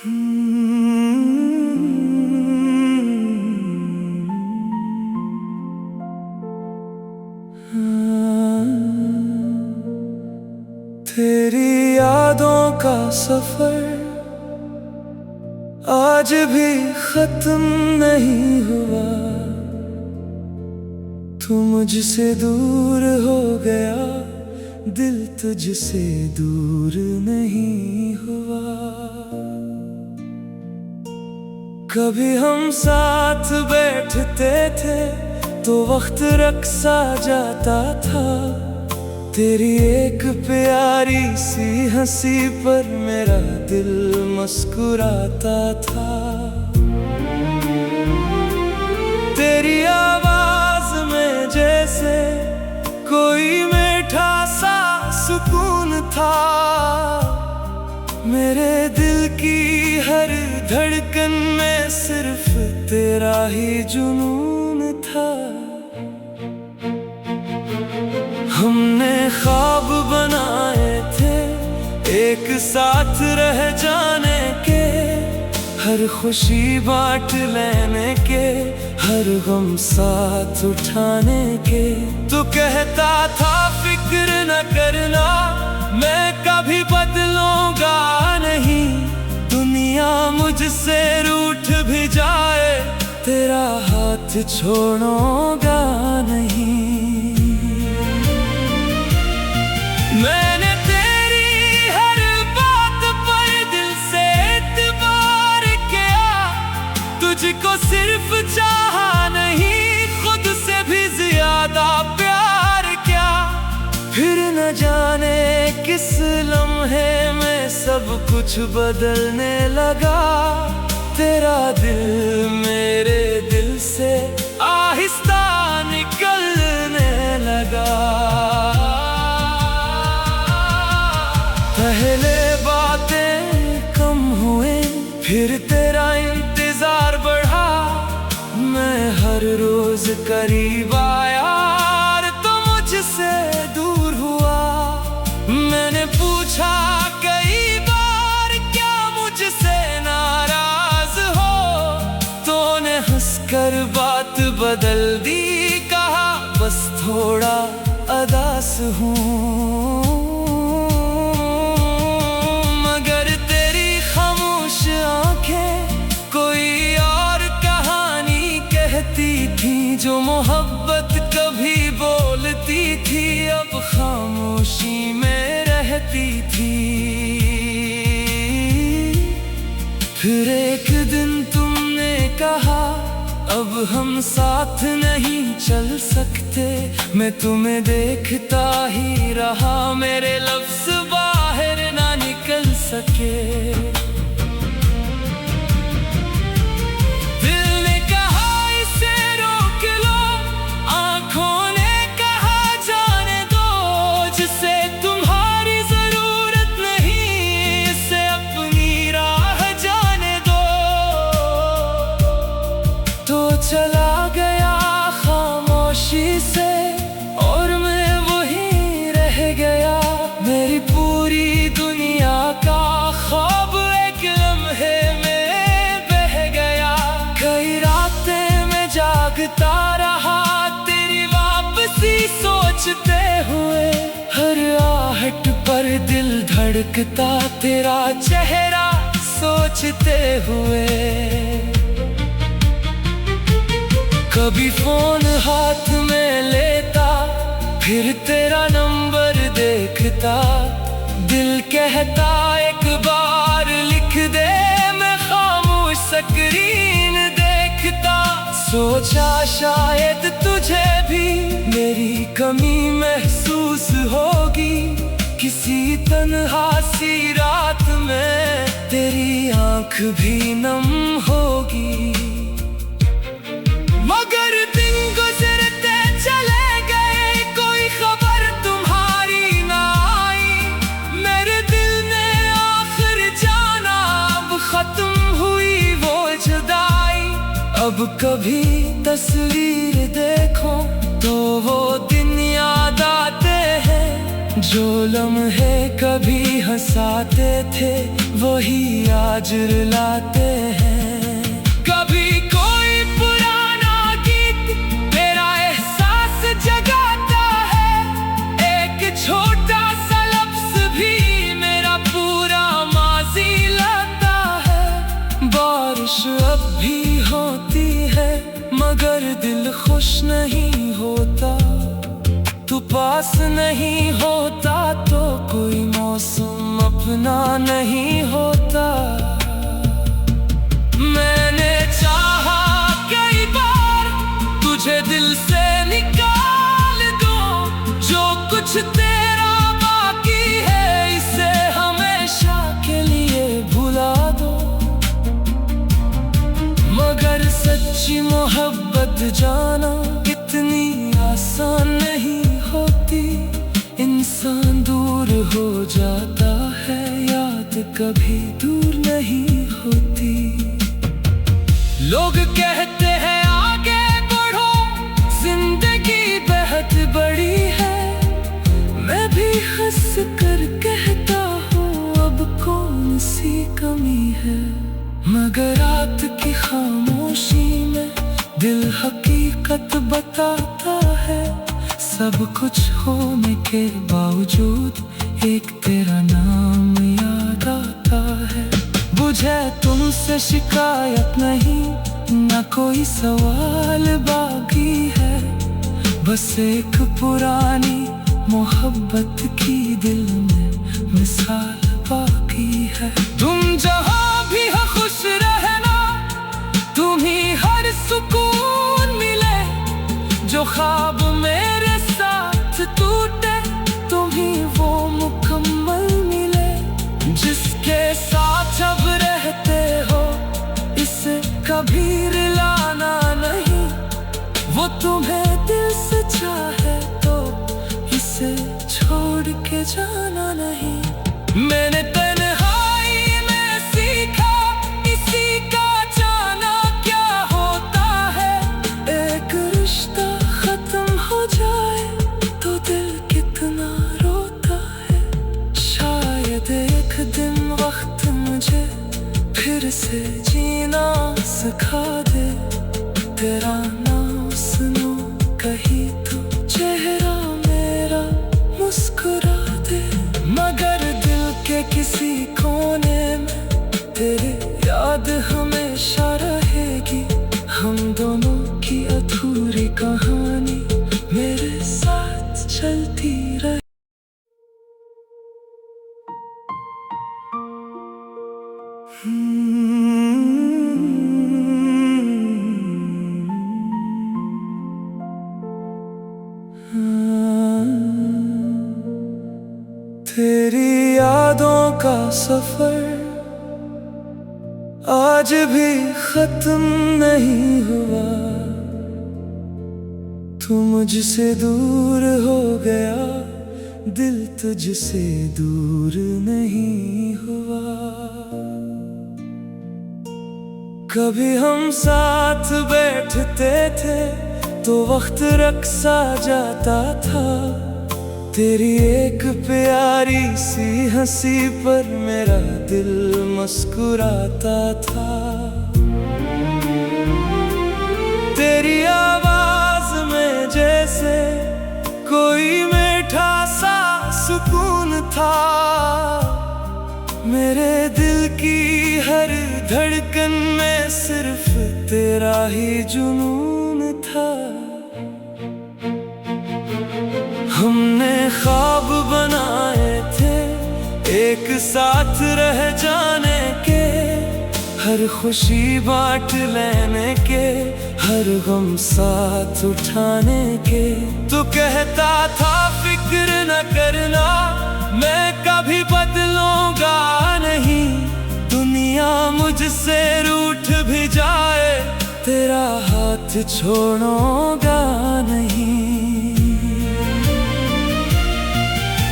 तेरी यादों का सफर आज भी खत्म नहीं हुआ। तू मुझसे दूर हो गया, दिल तुझसे दूर नहीं हुआ। कभी हम साथ बैठते थे तो वक्त रक्सा जाता था। तेरी एक प्यारी सी हंसी पर मेरा दिल मुस्कुराता था। तेरी आवाज में जैसे कोई मीठा सा सुकून था। मेरे दिल की हर धड़कन में सिर्फ तेरा ही जुनून था। हमने ख्वाब बनाए थे एक साथ रह जाने के, हर खुशी बांट लेने के, हर गम साथ उठाने के। तू कहता था फिक्र न करना, मैं कभी बदलूंगा नहीं। दुनिया मुझसे रूठ भी जाए, तेरा हाथ छोड़ूंगा नहीं। मैंने तेरी हर बात पर दिल से एतबार किया। तुझको सिर्फ चाहा नहीं, खुद से भी ज्यादा प्यार किया। फिर न जाने किस लम्हे में सब कुछ बदलने लगा। तेरा दिल मेरे दिल से आहिस्ता निकलने लगा। पहले बातें कम हुए, फिर तेरा इंतजार बढ़ा। मैं हर रोज करीब आया तो मुझसे दूर हुआ। मैंने पूछा कई बार क्या मुझसे नाराज हो, तूने हंसकर बात बदल दी। कहा बस थोड़ा उदास हूँ। कोई और कहानी कहती थी, जो मोहब्बत कभी बोलती थी, अब खामोशी में रहती थी। फिर एक दिन तुमने कहा अब हम साथ नहीं चल सकते। मैं तुम्हें देखता ही रहा, मेरे लफ्ज बाहर ना निकल सके। चला गया खामोशी से और मैं वहीं रह गया। मेरी पूरी दुनिया का ख्वाब एक लम्हे में बह गया। कई रातें मैं जागता रहा, तेरी वापसी सोचते हुए। हर आहट पर दिल धड़कता, तेरा चेहरा सोचते हुए। कभी फोन हाथ में लेता, फिर तेरा नंबर देखता। दिल कहता एक बार लिख दे, मैं खामोश स्क्रीन देखता। सोचा शायद तुझे भी मेरी कमी महसूस होगी। किसी तन्हा सी रात में तेरी आंख भी नम होगी। मगर दिन गुजरते चले गए, कोई खबर तुम्हारी ना आई। मेरे दिल ने आखिर जाना, अब खत्म हुई वो जुदाई। अब कभी तस्वीर देखो तो वो दिन याद आते हैं, जो लम्हे कभी हंसाते थे वही आज रुलाते हैं। कभी कोई पुराना गीत मेरा एहसास जगाता है, एक छोटा सा लफ्ज़ भी मेरा पूरा माज़ी लाता है। बारिश अब भी होती है मगर दिल खुश नहीं होता, तू पास नहीं होता तो कोई मौसम अपना नहीं होता। मैंने चाहा कई बार तुझे दिल से निकाल दूं, जो कुछ तेरा बाकी है इसे हमेशा के लिए भुला दो। मगर सच्ची मोहब्बत जाना इतनी आसान नहीं होती। इंसान दूर हो जाता है, याद कभी दूर नहीं होती। लोग कहते हैं आगे बढ़ो, जिंदगी बेहद बड़ी है। मैं भी हंस कर कहता हूँ अब कौन सी कमी है। मगर रात की खामोशी में दिल हकीकत बताता है, सब कुछ होने के बावजूद एक तेरा नाम याद आता है। मुझे तुमसे शिकायत नहीं, ना कोई सवाल बाकी है, बस एक पुरानी मोहब्बत की दिल में मिसाल बाकी है। तुम जहाँ भी हो खुश रहना, तुम्हीं हर सुकून मिले। जो ख्वाब मेरे साथ टूटे तुम्हीं वो मुकम्मल मिले। जिसके साथ अब रहते हो इसे कभी रुलाना नहीं, वो तुम्हें दिल से चाहे तो इसे छोड़ के जाना नहीं। मैंने तन्हाई में सीखा इसी का जाना क्या होता है। एक रिश्ता खत्म हो जाए तो दिल कितना रोता है। शायद एक दिन वक्त मुझे फिर से जीना सिखा दे। तेरा नाम सुनो कहीं तो चेहरा मेरा मुस्कुरा दे। मगर दिल के किसी कोने में तेरी याद हमेशा रहेगी। हम दोनों की अधूरी कहानी मेरे साथ चलती रहे। तेरी यादों का सफर आज भी खत्म नहीं हुआ। तू मुझसे दूर हो गया, दिल तुझसे दूर नहीं हुआ। कभी हम साथ बैठते थे तो वक्त रक्सा जाता था। तेरी एक प्यारी सी हंसी पर मेरा दिल मुस्कुराता था। तेरी आवाज में जैसे कोई मीठा सा सुकून था। मेरे दिल की हर धड़कन में सिर्फ तेरा ही जुनून था। हमने ख्वाब बनाए थे एक साथ रह जाने के, हर खुशी बांट लेने के, हर गम साथ उठाने के। तू कहता था फिक्र न करना, मैं कभी बदलूंगा नहीं। दुनिया मुझसे रूठ भी जाए, तेरा हाथ छोड़ूंगा नहीं।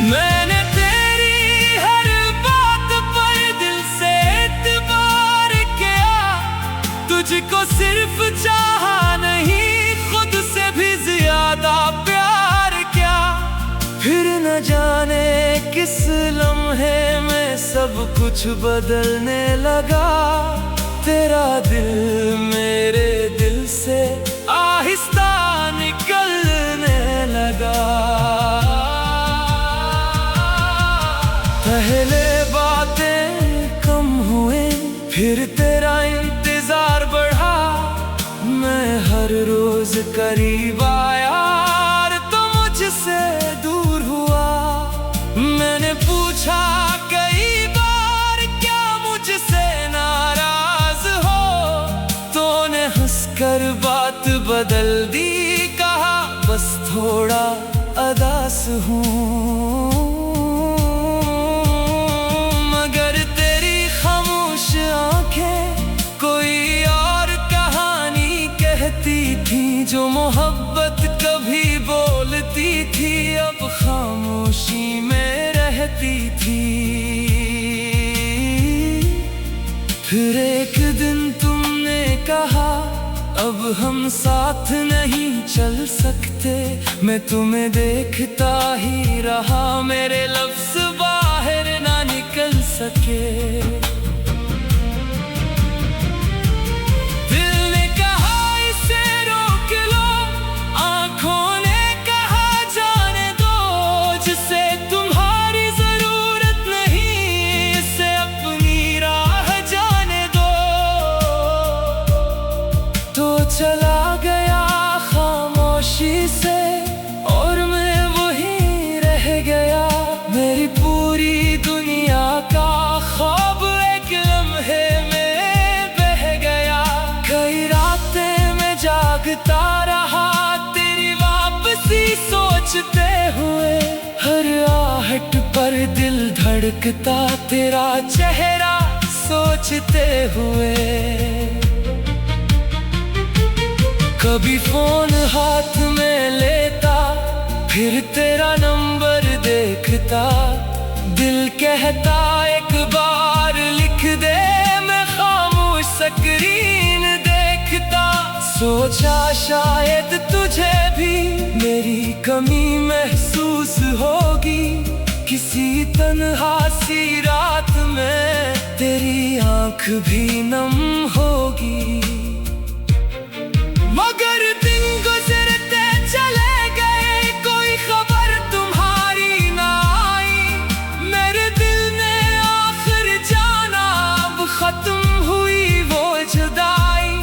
मैंने तेरी हर बात पर दिल से एतबार किया। तुझको सिर्फ चाहा नहीं, खुद से भी ज्यादा प्यार किया। फिर न जाने सब कुछ बदलने लगा। तेरा दिल मेरे दिल से आहिस्ता निकलने लगा। पहले बातें कम हुए, फिर तेरा इंतजार बढ़ा। मैं हर रोज करीब आया और तो मुझसे दूर हुआ। मैंने पूछा कई बार, क्या मुझसे नाराज हो? तूने हंसकर बात बदल दी, कहा बस थोड़ा उदास हूँ। मगर तेरी खामोश आंखें कोई और कहानी कहती थी। जो मोहब्बत कभी बोलती थी, अब खामोशी में रहती थी। फिर एक दिन तुमने कहा, अब हम साथ नहीं चल सकते। मैं तुम्हें देखता ही रहा, मेरे लफ्ज़ बाहर ना निकल सके। दिल ने कहा इसे रोक लो, आंखों ने कहा जाने दो। जिसे तुम्हारी जरूरत नहीं, इसे अपनी राह जाने दो। तो चला गया खामोशी से, और मैं वहीं रह गया। मेरी पूरी दुनिया का ख्वाब एक लम्हे में बह गया। कई रातें मैं जागता रहा, तेरी वापसी सोचते हुए। हर आहट पर दिल धड़कता, तेरा चेहरा सोचते हुए। कभी फोन हाथ में लेता, फिर तेरा नंबर देखता। दिल कहता एक बार लिख दे, मैं खामोश स्क्रीन देखता। सोचा शायद तुझे भी मेरी कमी महसूस होगी। किसी तन्हा सी रात में तेरी आंख भी नम होगी। मगर दिन गुजरते चले गए, कोई खबर तुम्हारी ना आई। मेरे दिल ने आखिर जाना, अब खत्म हुई वो जुदाई।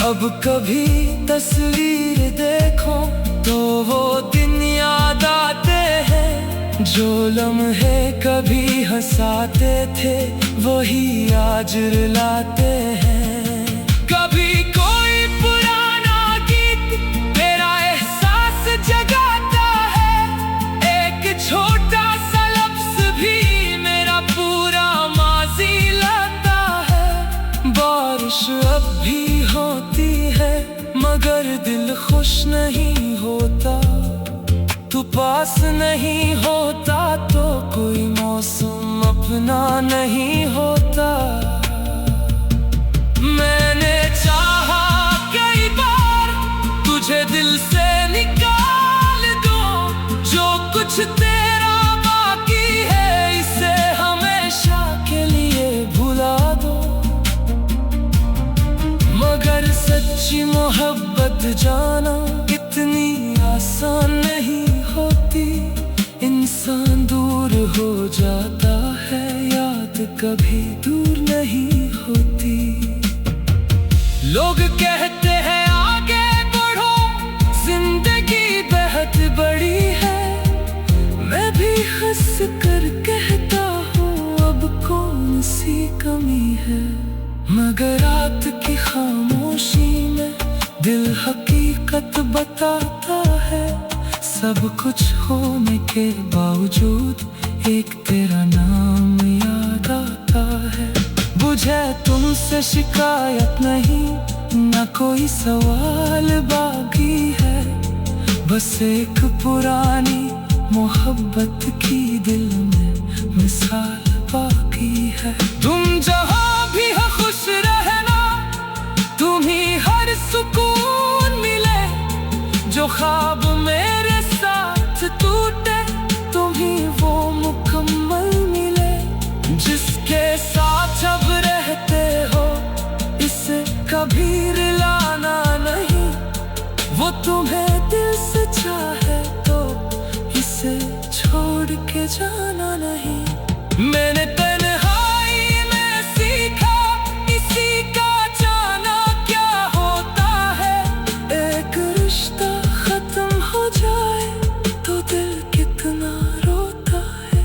अब कभी तस्वीर देखो तो वो दिन याद आते हैं। जो लम्हे कभी हंसाते थे, वही आज रुलाते हैं। कभी कोई पुराना गीत मेरा एहसास जगाता है। एक छोटा सा लफ्ज़ भी मेरा पूरा माज़ी लाता है। बारिश अब भी होती है, मगर दिल खुश नहीं होता। तू पास नहीं होता तो कोई मौसम अपना नहीं होता। मैंने चाहा कई बार तुझे दिल से निकाल दूं। जो कुछ तेरा बाकी है, इसे हमेशा के लिए भुला दो। मगर सच्ची मोहब्बत जाना इतनी आसान नहीं होती। इंसान दूर हो जाता है, याद कभी दूर नहीं होती। लोग कहते हैं आगे बढ़ो, जिंदगी बेहद बड़ी है। मैं भी हंस कर कहता हूँ, अब कौन सी कमी है। मगर रात की खामोशी में दिल हकीकत बताता है। सब कुछ होने के बावजूद एक तेरा नाम याद आता है। मुझे तुमसे शिकायत नहीं, न कोई सवाल बाकी है। बस एक पुरानी मोहब्बत की दिल में मिसाल बाकी है। तुम जहाँ भी हो खुश रहना, तुम्हीं हर सुकून मिले। जो ख्वाब मेरे साथ टूटे, तुम्हीं वो मुकम्मल मिले। जिसके के जाना नहीं। मैंने तन्हाई में सीखा इसी का जाना क्या होता है। एक रिश्ता खत्म हो जाए तो दिल कितना रोता है।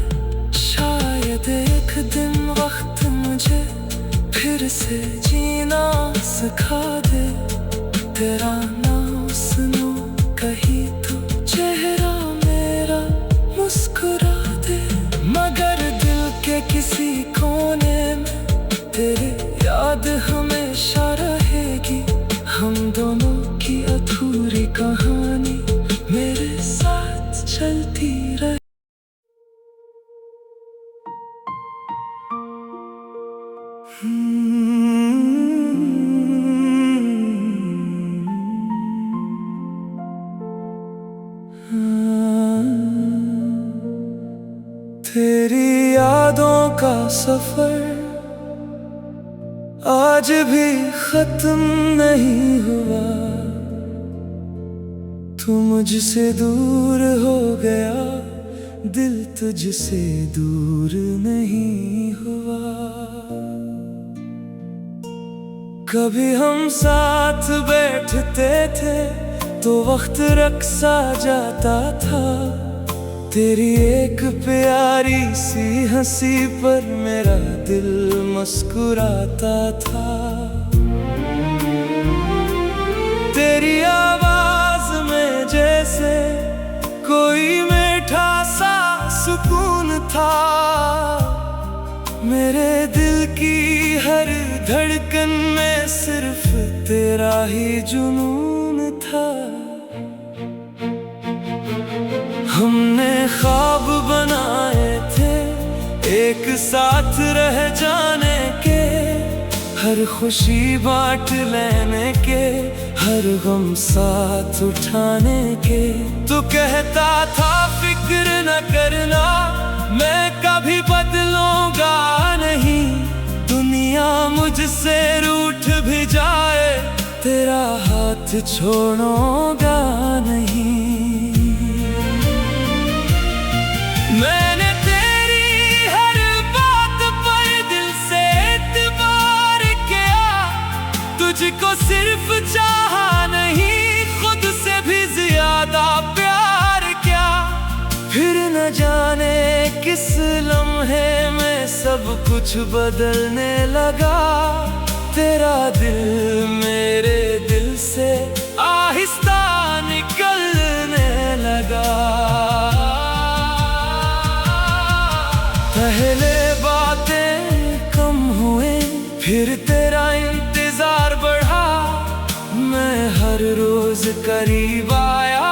शायद एक दिन वक्त मुझे फिर से जीना सिखा दे। तेरा नाम सुनो कहीं तो चेहरा मेरा मुस्कुरा दे। मगर दिल के किसी कोने में तेरी याद हमेशा रहेगी। हम दोनों की अधूरी कहानी मेरे साथ चलती रहे। तेरी यादों का सफर आज भी खत्म नहीं हुआ। तू मुझसे दूर हो गया, दिल तुझसे दूर नहीं हुआ। कभी हम साथ बैठते थे तो वक्त रक्सा जाता था। तेरी एक प्यारी सी हंसी पर मेरा दिल मुस्कुराता था। तेरी आवाज में जैसे कोई मीठा सा सुकून था। मेरे दिल की हर धड़कन में सिर्फ तेरा ही जुनून था। हमने ख्वाब बनाए थे एक साथ रह जाने के। हर खुशी बांट लेने के, हर गम साथ उठाने के। तू कहता था फिक्र न करना, मैं कभी बदलूंगा नहीं। दुनिया मुझसे रूठ भी जाए, तेरा हाथ छोड़ूंगा नहीं। मैंने तेरी हर बात पर दिल से एतबार किया। तुझको सिर्फ चाहा नहीं, खुद से भी ज्यादा प्यार किया। फिर न जाने किस लम्हे में सब कुछ बदलने लगा। तेरा दिल मेरे दिल से आहिस्ता निकलने लगा। पहले बातें कम हुए, फिर तेरा इंतजार बढ़ा। मैं हर रोज करीब आया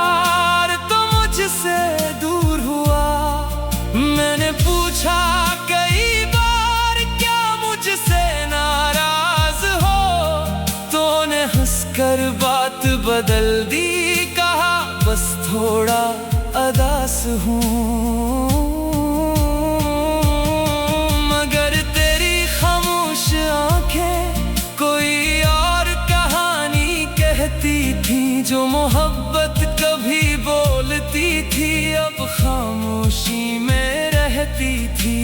तो मुझसे दूर हुआ। मैंने पूछा कई बार क्या मुझसे नाराज हो। तूने हंसकर बात बदल दी, कहा बस थोड़ा उदास हूँ। कोई और कहानी कहती थी, जो मोहब्बत कभी बोलती थी अब खामोशी में रहती थी।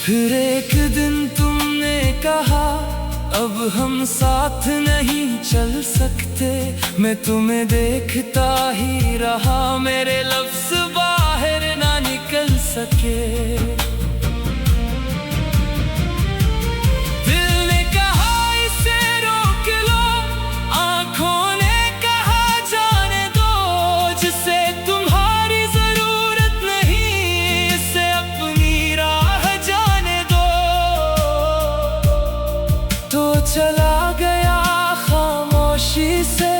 फिर एक दिन तुमने कहा अब हम साथ नहीं चल सकते। मैं तुम्हें देखता ही रहा, मेरे लफ्ज बाहर ना निकल सके। चला गया खामोशी से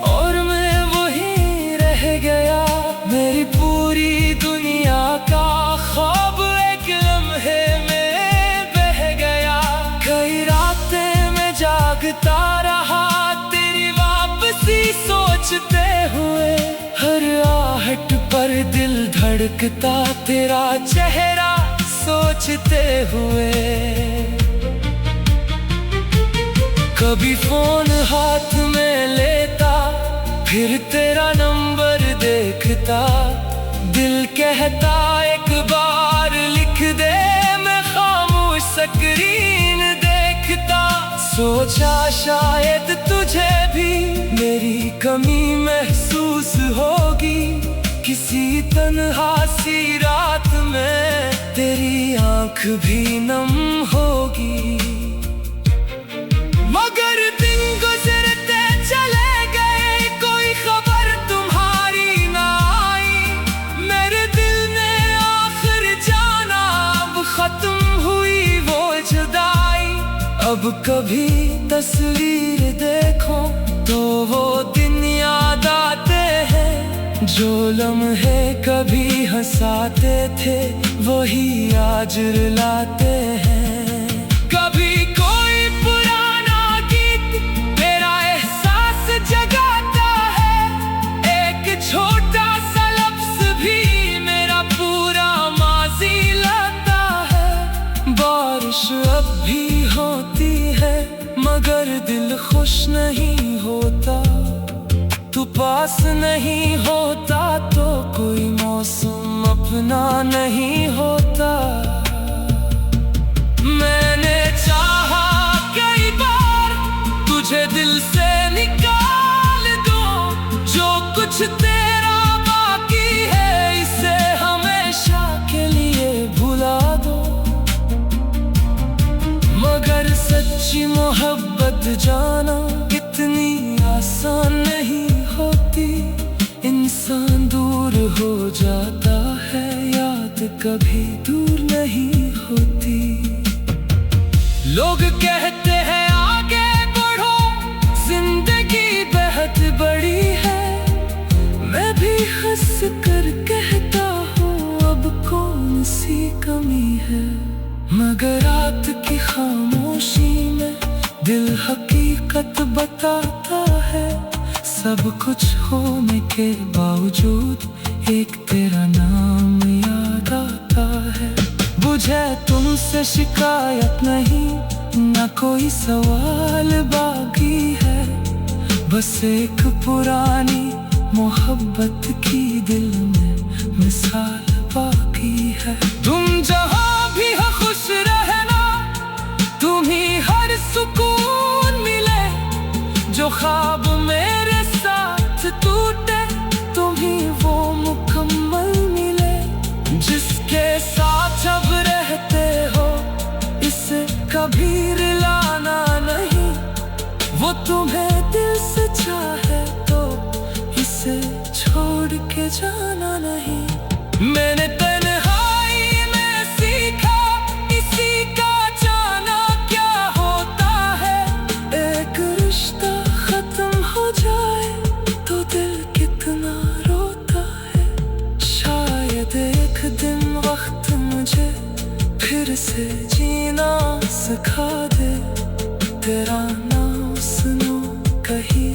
और मैं वहीं रह गया। मेरी पूरी दुनिया का ख्वाब एक लम्हे में बह गया। कई रातें मैं जागता रहा, तेरी वापसी सोचते हुए। हर आहट पर दिल धड़कता, तेरा चेहरा सोचते हुए। कभी फोन हाथ में लेता, फिर तेरा नंबर देखता, दिल कहता एक बार लिख दे। मैं खामोश स्क्रीन देखता, सोचा शायद तुझे भी मेरी कमी महसूस होगी। किसी तन्हा सी रात में तेरी आंख भी नम होगी। मगर दिन गुजरते चले गए, कोई खबर तुम्हारी ना आई। मेरे दिल ने आखिर जाना, अब खत्म हुई वो जुदाई। अब कभी तस्वीर देखो तो वो दिन याद आते हैं, जो लम्हे कभी हंसाते थे वही आज रुलाते हैं। कभी कोई पुराना गीत मेरा एहसास जगाता है, एक छोटा सा लफ्ज भी मेरा पूरा माजी लाता है। बारिश अब भी होती है मगर दिल खुश नहीं होता। तू पास नहीं होता तो कोई मौसम अपना नहीं होता। मैंने चाहा कई बार तुझे दिल से निकाल दूं, जो कुछ तेरा बाकी है इसे हमेशा के लिए भुला दो। मगर सच्ची मोहब्बत जाना इतनी आसान नहीं होती। इंसान दूर हो जाता है, याद कभी दूर नहीं होती। लोग कहते हैं आगे बढ़ो, जिंदगी बेहद बड़ी है। मैं भी हंस कर कहता हूँ अब कौन सी कमी है। मगर रात की खामोशी में दिल हकीकत बताता है। सब कुछ होने के बावजूद एक तेरा नाम याद आता है। मुझे तुमसे शिकायत नहीं, ना कोई सवाल बाकी है। बस एक पुरानी मोहब्बत की दिल में मिसाल बाकी है। तुम जहाँ भी हो खुश रहना, तुम्हीं हर सुकून मिले। जो ख्वाब मेरे टूटे तुम्हीं वो मुकम्मल मिले। जिसके साथ अब रहते हो इसे कभी रुलाना नहीं। वो तुम्हें दिल से चाहे तो इसे छोड़ के जाना नहीं। मैंने तन्हाई में सीखा इसी का जाना क्या होता है। एक रिश्ता खत्म हो जाए तो दिल कितना रोता है। शायद एक दिन वक्त मुझे फिर से जीना सिखा दे। तेरा नाम सुनो कहीं